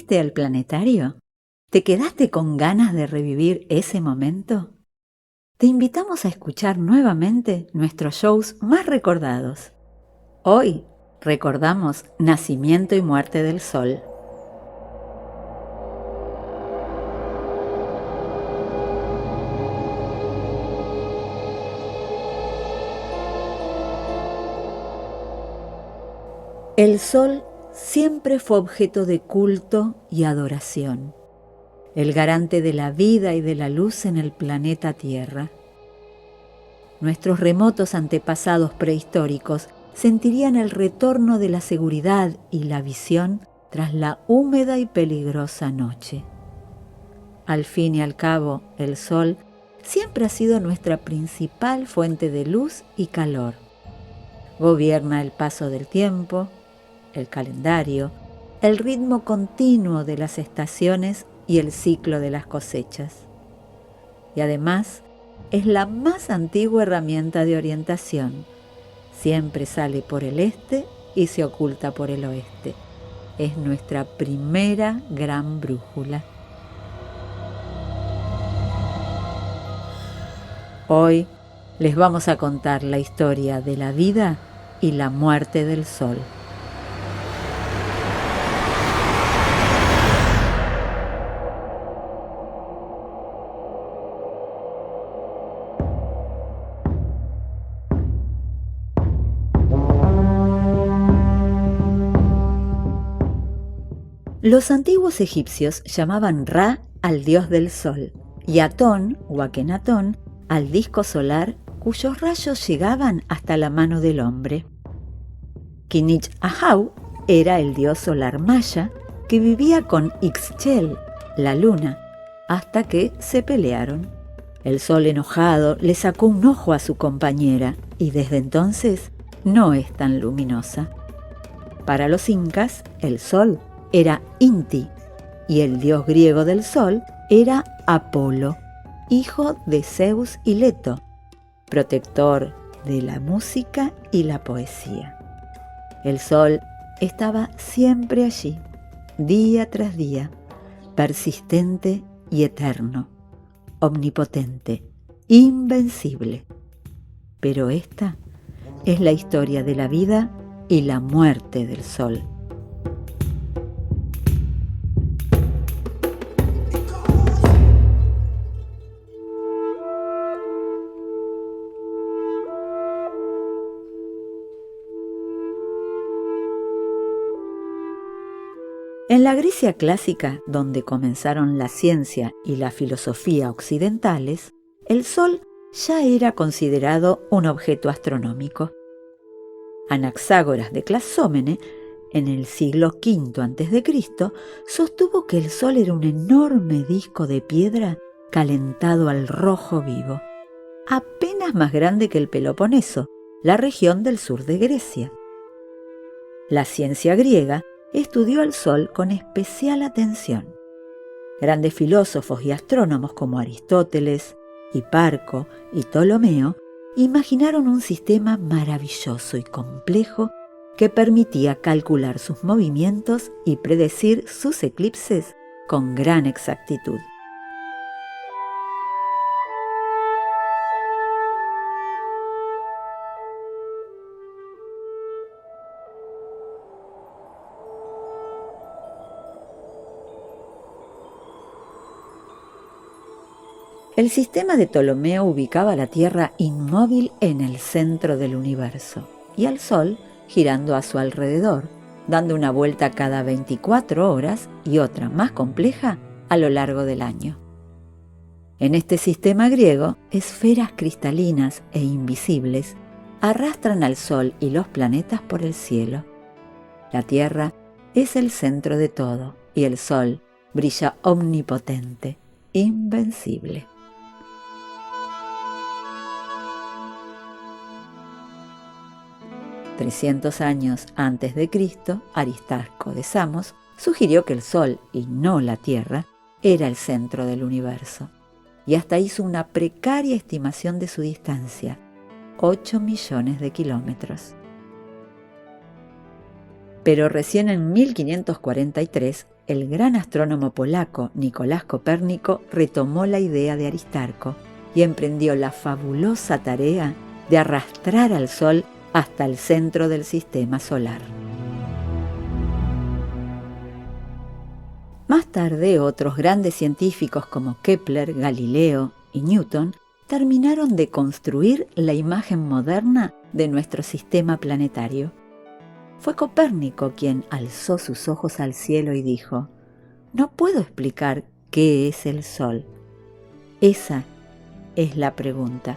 ¿Fuiste al planetario? ¿Te quedaste con ganas de revivir ese momento? Te invitamos a escuchar nuevamente nuestros shows más recordados. Hoy recordamos Nacimiento y Muerte del Sol. El Sol siempre fue objeto de culto y adoración, el garante de la vida y de la luz en el planeta Tierra. Nuestros remotos antepasados prehistóricos sentirían el retorno de la seguridad y la visión tras la húmeda y peligrosa noche. Al fin y al cabo, el Sol siempre ha sido nuestra principal fuente de luz y calor. Gobierna el paso del tiempo, el calendario, el ritmo continuo de las estaciones y el ciclo de las cosechas. Y además, es la más antigua herramienta de orientación. Siempre sale por el este y se oculta por el oeste. Es nuestra primera gran brújula. Hoy les vamos a contar la historia de la vida y la muerte del Sol. Los antiguos egipcios llamaban Ra al dios del sol y Atón o Akenatón al disco solar cuyos rayos llegaban hasta la mano del hombre. Kinich Ahau era el dios solar maya que vivía con Ixchel, la luna, hasta que se pelearon. El sol enojado le sacó un ojo a su compañera y desde entonces no es tan luminosa. Para los incas, el sol era Inti, y el dios griego del sol era Apolo, hijo de Zeus y Leto, protector de la música y la poesía. El sol estaba siempre allí, día tras día, persistente y eterno, omnipotente, invencible. Pero esta es la historia de la vida y la muerte del sol. En la Grecia clásica, donde comenzaron la ciencia y la filosofía occidentales, el Sol ya era considerado un objeto astronómico. Anaxágoras de Clasómene, en el siglo V a.C., sostuvo que el Sol era un enorme disco de piedra calentado al rojo vivo, apenas más grande que el Peloponeso, la región del sur de Grecia. La ciencia griega estudió al Sol con especial atención. Grandes filósofos y astrónomos como Aristóteles, Hiparco y Ptolomeo imaginaron un sistema maravilloso y complejo que permitía calcular sus movimientos y predecir sus eclipses con gran exactitud. El sistema de Ptolomeo ubicaba la Tierra inmóvil en el centro del universo y al Sol girando a su alrededor, dando una vuelta cada 24 horas y otra más compleja a lo largo del año. En este sistema griego, esferas cristalinas e invisibles arrastran al Sol y los planetas por el cielo. La Tierra es el centro de todo y el Sol brilla omnipotente, invencible. $300 años antes de Cristo, Aristarco de Samos sugirió que el Sol, y no la Tierra, era el centro del universo, y hasta hizo una precaria estimación de su distancia, 8 millones de kilómetros. Pero recién en 1543, el gran astrónomo polaco Nicolás Copérnico retomó la idea de Aristarco y emprendió la fabulosa tarea de arrastrar al Sol hasta el centro del sistema solar. Más tarde, otros grandes científicos como Kepler, Galileo y Newton terminaron de construir la imagen moderna de nuestro sistema planetario. Fue Copérnico quien alzó sus ojos al cielo y dijo: «No puedo explicar qué es el Sol. Esa es la pregunta».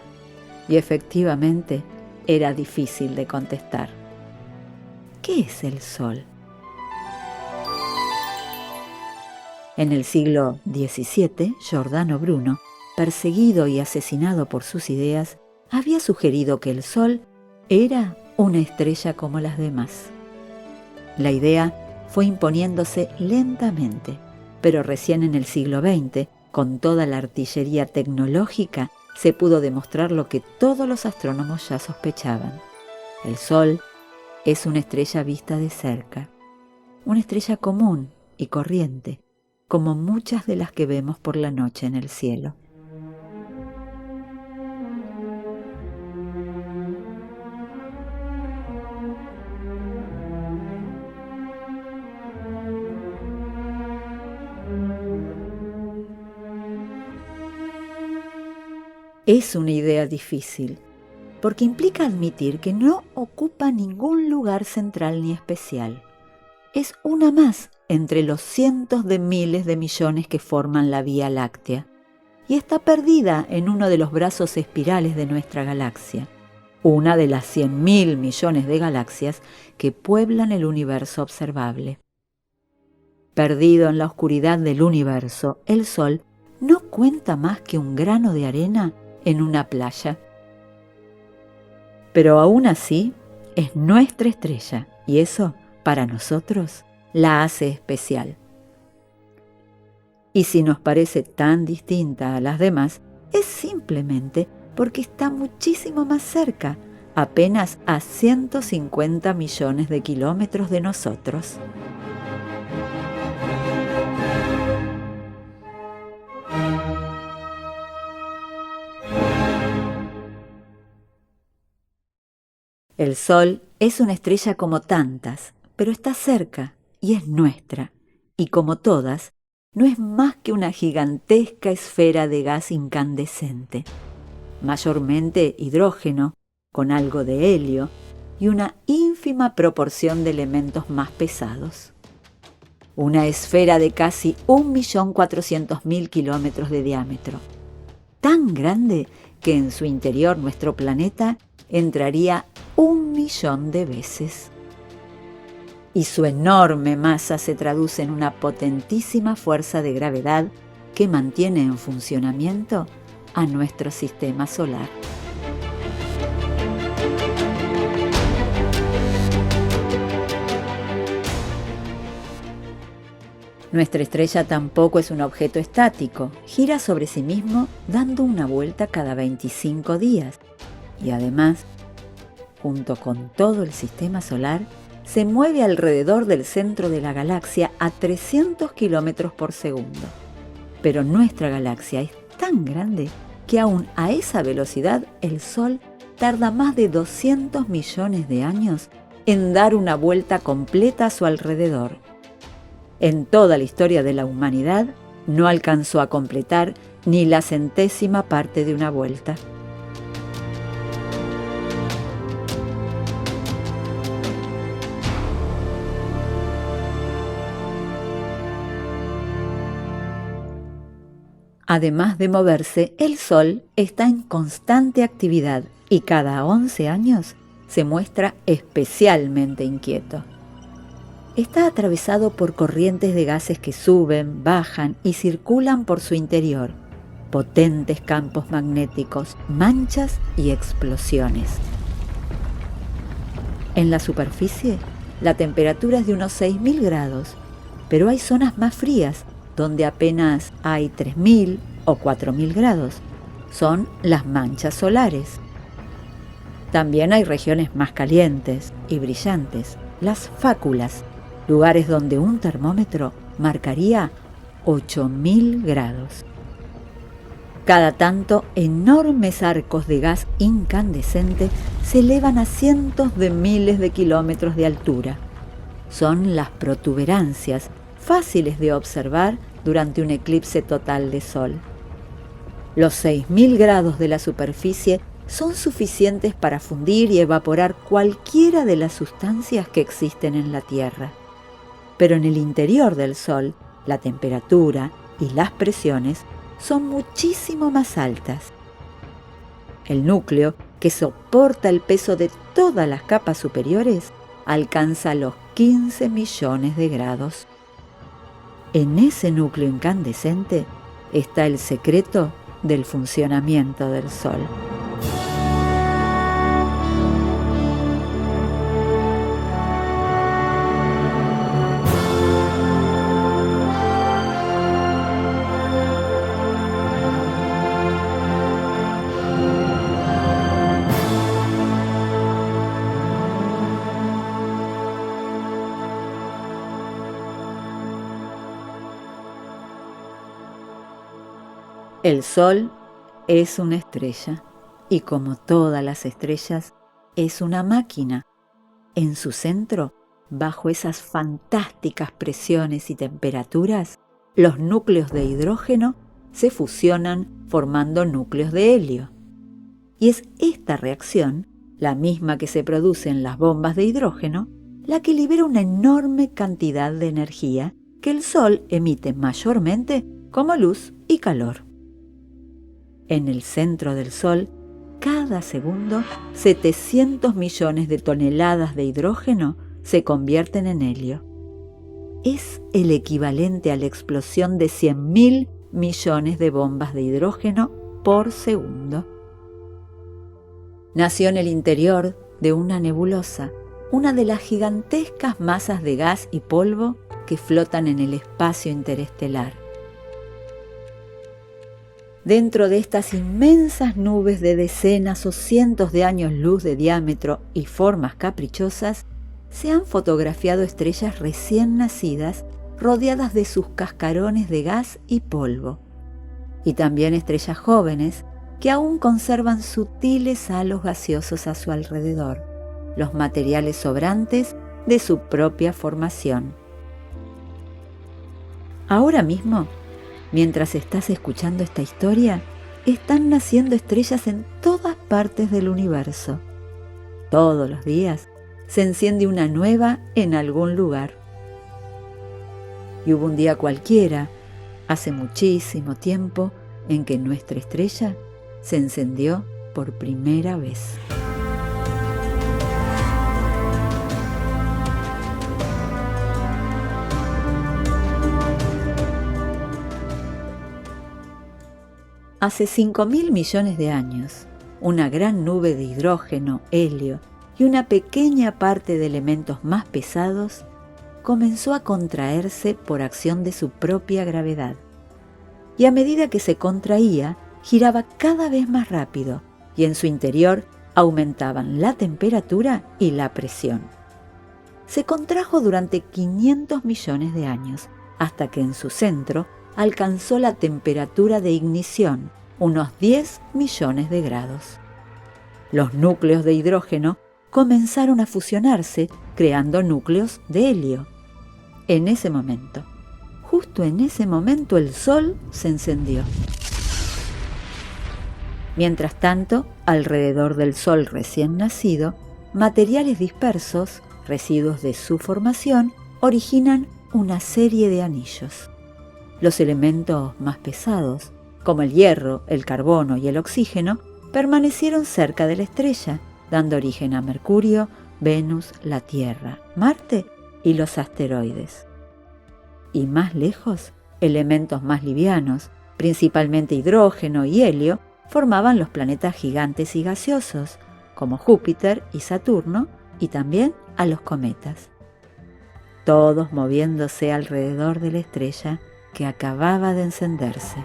Y efectivamente era difícil de contestar. ¿Qué es el Sol? En el siglo XVII, Giordano Bruno, perseguido y asesinado por sus ideas, había sugerido que el Sol era una estrella como las demás. La idea fue imponiéndose lentamente, pero recién en el siglo XX, con toda la artillería tecnológica, se pudo demostrar lo que todos los astrónomos ya sospechaban. El Sol es una estrella vista de cerca, una estrella común y corriente, como muchas de las que vemos por la noche en el cielo. Es una idea difícil, porque implica admitir que no ocupa ningún lugar central ni especial. Es una más entre los cientos de miles de millones que forman la Vía Láctea, y está perdida en uno de los brazos espirales de nuestra galaxia, una de las 100.000 millones de galaxias que pueblan el universo observable. Perdido en la oscuridad del universo, el Sol no cuenta más que un grano de arena en una playa. Pero aún así, es nuestra estrella, y eso, para nosotros, la hace especial. Y si nos parece tan distinta a las demás, es simplemente porque está muchísimo más cerca, apenas a 150 millones de kilómetros de nosotros. El Sol es una estrella como tantas, pero está cerca y es nuestra, y como todas, no es más que una gigantesca esfera de gas incandescente, mayormente hidrógeno, con algo de helio y una ínfima proporción de elementos más pesados. Una esfera de casi 1.400.000 kilómetros de diámetro, tan grande que en su interior nuestro planeta entraría 1.000.000 de veces. Y su enorme masa se traduce en una potentísima fuerza de gravedad que mantiene en funcionamiento a nuestro sistema solar. Nuestra estrella tampoco es un objeto estático, gira sobre sí mismo dando una vuelta cada 25 días y además, junto con todo el sistema solar, se mueve alrededor del centro de la galaxia a 300 kilómetros por segundo. Pero nuestra galaxia es tan grande que aún a esa velocidad el Sol tarda más de 200 millones de años en dar una vuelta completa a su alrededor. En toda la historia de la humanidad no alcanzó a completar ni la 100ª parte de una vuelta. Además de moverse, el Sol está en constante actividad y cada 11 años se muestra especialmente inquieto. Está atravesado por corrientes de gases que suben, bajan y circulan por su interior, potentes campos magnéticos, manchas y explosiones. En la superficie, la temperatura es de unos 6.000 grados, pero hay zonas más frías, donde apenas hay 3.000 o 4.000 grados. Son las manchas solares. También hay regiones más calientes y brillantes, las fáculas, lugares donde un termómetro marcaría 8.000 grados. Cada tanto, enormes arcos de gas incandescente se elevan a cientos de miles de kilómetros de altura. Son las protuberancias, fáciles de observar durante un eclipse total de sol. Los 6.000 grados de la superficie son suficientes para fundir y evaporar cualquiera de las sustancias que existen en la Tierra. Pero en el interior del Sol, la temperatura y las presiones son muchísimo más altas. El núcleo, que soporta el peso de todas las capas superiores, alcanza los 15 millones de grados. En ese núcleo incandescente está el secreto del funcionamiento del Sol. El Sol es una estrella y, como todas las estrellas, es una máquina. En su centro, bajo esas fantásticas presiones y temperaturas, los núcleos de hidrógeno se fusionan formando núcleos de helio. Y es esta reacción, la misma que se produce en las bombas de hidrógeno, la que libera una enorme cantidad de energía que el Sol emite mayormente como luz y calor. En el centro del Sol, cada segundo, 700 millones de toneladas de hidrógeno se convierten en helio. Es el equivalente a la explosión de 100.000 millones de bombas de hidrógeno por segundo. Nació en el interior de una nebulosa, una de las gigantescas masas de gas y polvo que flotan en el espacio interestelar. Dentro de estas inmensas nubes de decenas o cientos de años luz de diámetro y formas caprichosas, se han fotografiado estrellas recién nacidas rodeadas de sus cascarones de gas y polvo, y también estrellas jóvenes que aún conservan sutiles halos gaseosos a su alrededor, los materiales sobrantes de su propia formación. Ahora mismo, mientras estás escuchando esta historia, están naciendo estrellas en todas partes del universo. Todos los días se enciende una nueva en algún lugar. Y hubo un día cualquiera, hace muchísimo tiempo, en que nuestra estrella se encendió por primera vez. Hace 5.000 millones de años, una gran nube de hidrógeno, helio y una pequeña parte de elementos más pesados comenzó a contraerse por acción de su propia gravedad. Y a medida que se contraía, giraba cada vez más rápido y en su interior aumentaban la temperatura y la presión. Se contrajo durante 500 millones de años, hasta que en su centro alcanzó la temperatura de ignición, unos 10 millones de grados. Los núcleos de hidrógeno comenzaron a fusionarse, creando núcleos de helio. En ese momento, justo en ese momento, el Sol se encendió. Mientras tanto, alrededor del Sol recién nacido, materiales dispersos, residuos de su formación, originan una serie de anillos. Los elementos más pesados, como el hierro, el carbono y el oxígeno, permanecieron cerca de la estrella, dando origen a Mercurio, Venus, la Tierra, Marte y los asteroides. Y más lejos, elementos más livianos, principalmente hidrógeno y helio, formaban los planetas gigantes y gaseosos, como Júpiter y Saturno, y también a los cometas. Todos moviéndose alrededor de la estrella que acababa de encenderse.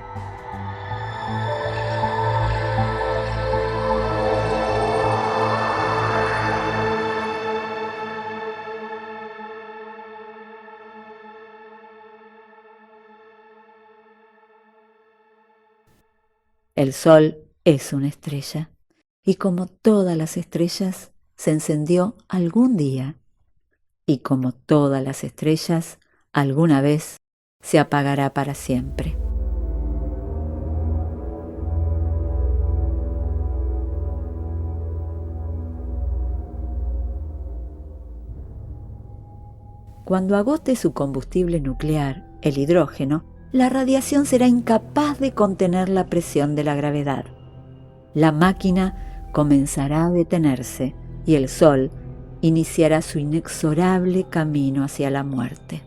El Sol es una estrella, y como todas las estrellas, se encendió algún día, y como todas las estrellas, alguna vez se apagará para siempre. Cuando agote su combustible nuclear, el hidrógeno, la radiación será incapaz de contener la presión de la gravedad. La máquina comenzará a detenerse y el Sol iniciará su inexorable camino hacia la muerte.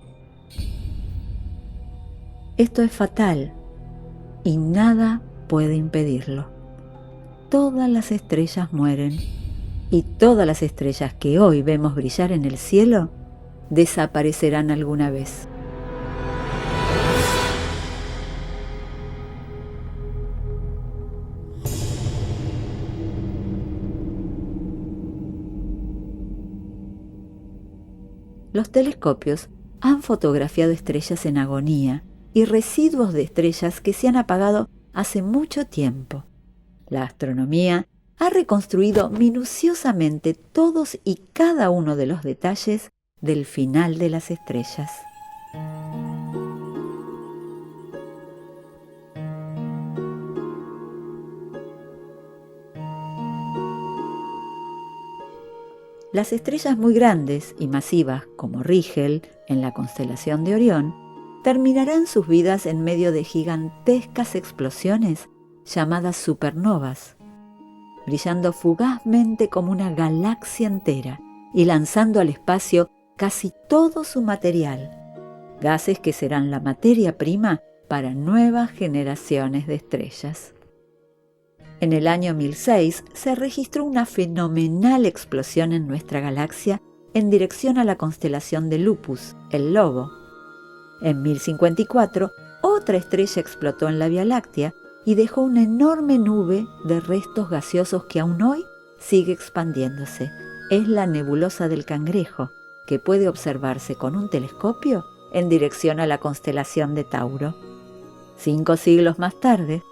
Esto es fatal y nada puede impedirlo. Todas las estrellas mueren y todas las estrellas que hoy vemos brillar en el cielo desaparecerán alguna vez. Los telescopios han fotografiado estrellas en agonía y residuos de estrellas que se han apagado hace mucho tiempo. La astronomía ha reconstruido minuciosamente todos y cada uno de los detalles del final de las estrellas. Las estrellas muy grandes y masivas, como Rigel, en la constelación de Orión, terminarán sus vidas en medio de gigantescas explosiones llamadas supernovas, brillando fugazmente como una galaxia entera y lanzando al espacio casi todo su material, gases que serán la materia prima para nuevas generaciones de estrellas. En el año 1006 se registró una fenomenal explosión en nuestra galaxia en dirección a la constelación de Lupus, el Lobo. En 1054, otra estrella explotó en la Vía Láctea y dejó una enorme nube de restos gaseosos que aún hoy sigue expandiéndose. Es la nebulosa del Cangrejo, que puede observarse con un telescopio en dirección a la constelación de Tauro. 5 siglos más tarde,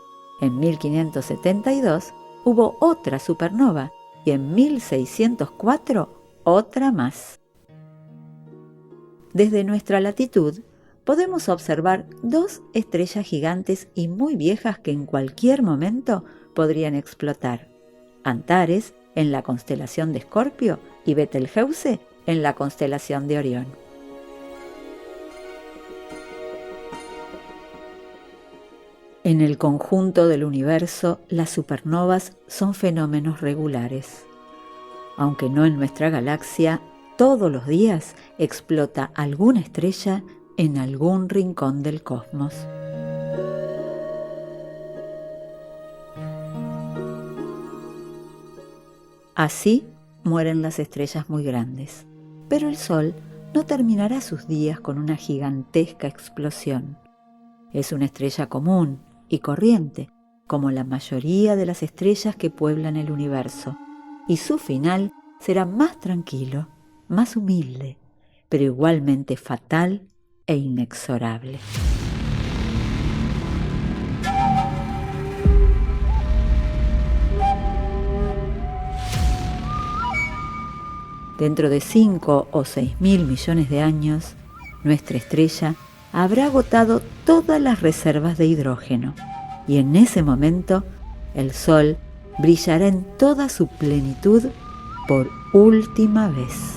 en 1572, hubo otra supernova y en 1604 otra más. Desde nuestra latitud podemos observar 2 estrellas gigantes y muy viejas que en cualquier momento podrían explotar: Antares en la constelación de Escorpio y Betelgeuse en la constelación de Orión. En el conjunto del universo, las supernovas son fenómenos regulares. Aunque no en nuestra galaxia, todos los días explota alguna estrella en algún rincón del cosmos. Así mueren las estrellas muy grandes, pero el Sol no terminará sus días con una gigantesca explosión. Es una estrella común y corriente, como la mayoría de las estrellas que pueblan el universo, y su final será más tranquilo, más humilde, pero igualmente fatal e inexorable. Dentro de 5 o 6.000 millones de años, nuestra estrella habrá agotado todas las reservas de hidrógeno, y en ese momento el Sol brillará en toda su plenitud por última vez.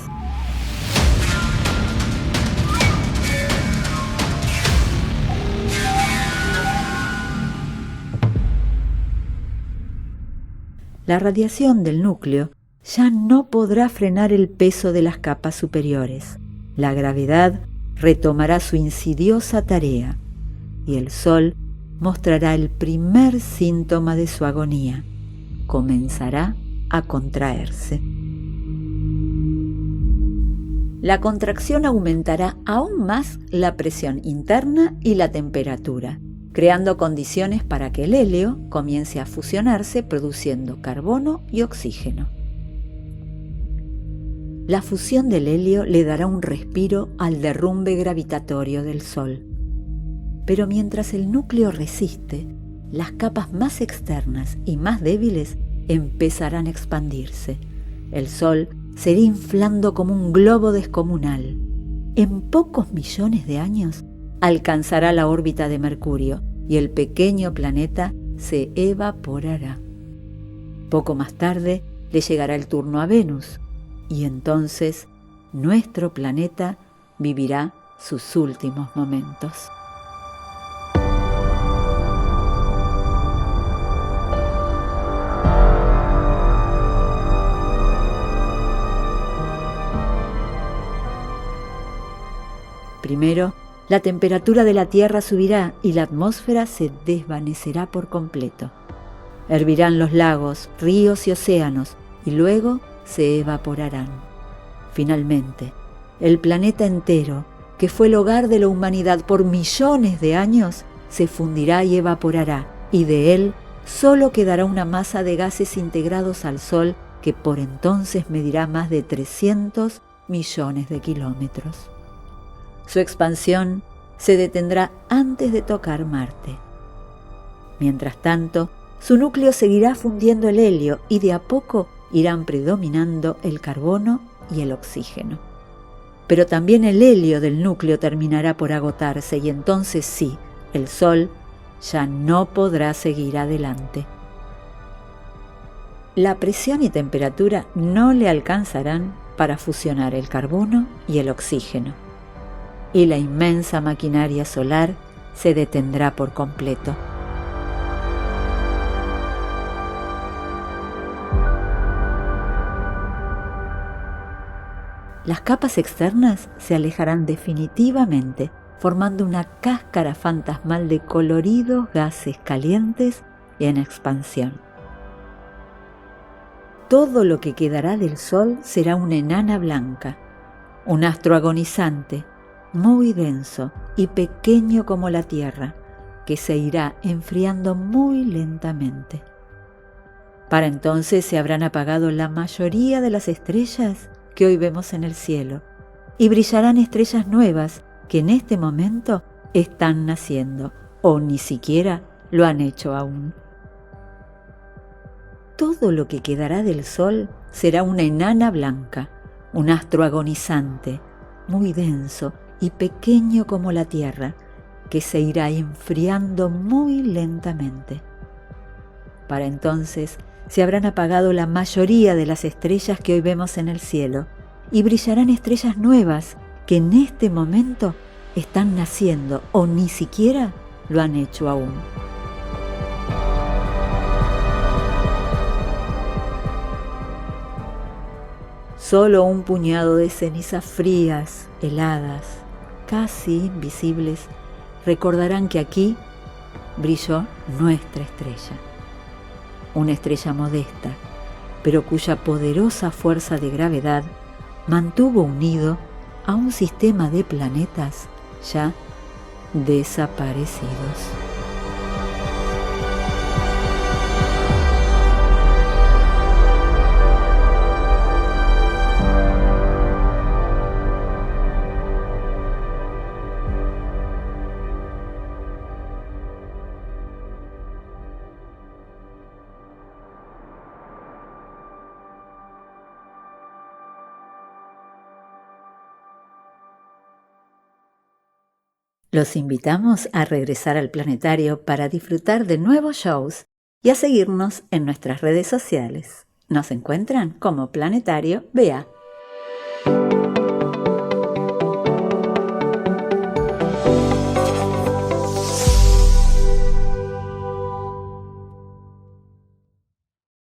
La radiación del núcleo ya no podrá frenar el peso de las capas superiores. La gravedad retomará su insidiosa tarea y el Sol mostrará el primer síntoma de su agonía. Comenzará a contraerse. La contracción aumentará aún más la presión interna y la temperatura, creando condiciones para que el helio comience a fusionarse produciendo carbono y oxígeno. La fusión del helio le dará un respiro al derrumbe gravitatorio del Sol. Pero mientras el núcleo resiste, las capas más externas y más débiles empezarán a expandirse. El Sol se irá inflando como un globo descomunal. En pocos millones de años alcanzará la órbita de Mercurio y el pequeño planeta se evaporará. Poco más tarde le llegará el turno a Venus y entonces nuestro planeta vivirá sus últimos momentos. Primero, la temperatura de la Tierra subirá y la atmósfera se desvanecerá por completo. Hervirán los lagos, ríos y océanos y luego se evaporarán. Finalmente, el planeta entero, que fue el hogar de la humanidad por millones de años, se fundirá y evaporará, y de él solo quedará una masa de gases integrados al Sol que por entonces medirá más de 300 millones de kilómetros. Su expansión se detendrá antes de tocar Marte. Mientras tanto, su núcleo seguirá fundiendo el helio y de a poco irán predominando el carbono y el oxígeno. Pero también el helio del núcleo terminará por agotarse y entonces sí, el Sol ya no podrá seguir adelante. La presión y temperatura no le alcanzarán para fusionar el carbono y el oxígeno, y la inmensa maquinaria solar se detendrá por completo. Las capas externas se alejarán definitivamente, formando una cáscara fantasmal de coloridos gases calientes y en expansión. Todo lo que quedará del Sol será una enana blanca, un astro agonizante, muy denso y pequeño como la Tierra, que se irá enfriando muy lentamente. Para entonces se habrán apagado la mayoría de las estrellas que hoy vemos en el cielo, y brillarán estrellas nuevas que en este momento están naciendo o ni siquiera lo han hecho aún. Todo lo que quedará del Sol será una enana blanca, un astro agonizante, muy denso y pequeño como la Tierra, que se irá enfriando muy lentamente. Para entonces se habrán apagado la mayoría de las estrellas que hoy vemos en el cielo y brillarán estrellas nuevas que en este momento están naciendo o ni siquiera lo han hecho aún. Solo un puñado de cenizas frías, heladas, casi invisibles, recordarán que aquí brilló nuestra estrella. Una estrella modesta, pero cuya poderosa fuerza de gravedad mantuvo unido a un sistema de planetas ya desaparecidos. Los invitamos a regresar al planetario para disfrutar de nuevos shows y a seguirnos en nuestras redes sociales. Nos encuentran como Planetario BA.